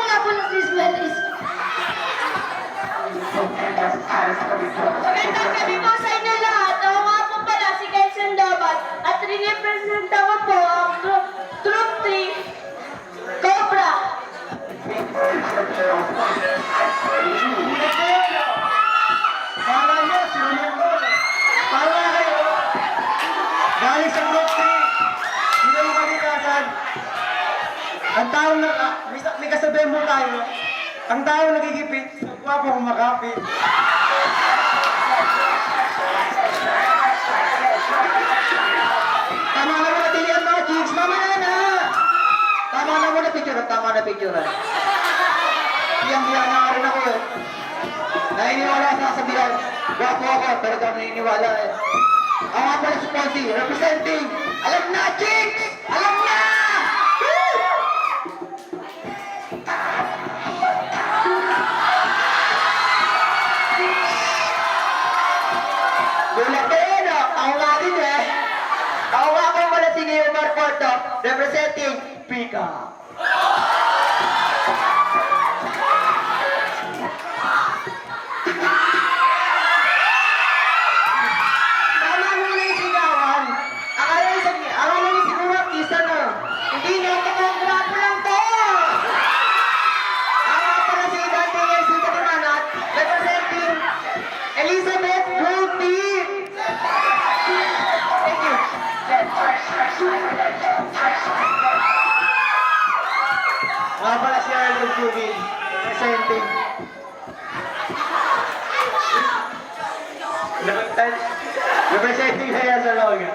nga po ng Christmas is. Magandang gabi po sa inyo lahat. Ako nga po pala si Kelsen Dabat at rinepresenta ko po ang Troop 3 Cobra. Para nyo, sinunod mo. Para kayo. Galing sa Troop 3. Sino yung kalikasan? Ang taong may kasabihan mo tayo. Ang taong nagigipit, gwapo kumakapit. Tama na muna, tilihan mga chicks. Mamaya na. Tama na muna, picture. Tama na picture. Biyang-biyang na rin ako eh. Naniniwala sa kasabihan. Gwapo ako, pero ito naniniwala eh. Ako nga pala si Ponzi, representing. Alam na, chicks! Alam na! Bulatin, ako nga din eh. Ako nga po pala si Neo Marporto, representing Pika. Tama mo na yung sigawan. Akala niyo siguro artista na. Hindi na, grapo lang to. Ako nga pala si Dante Nelson Katimanat, representing Elizabeth Beauty. Thank you. Nga pala si Arnold Jubin, representing. Representing kaya sa Loga.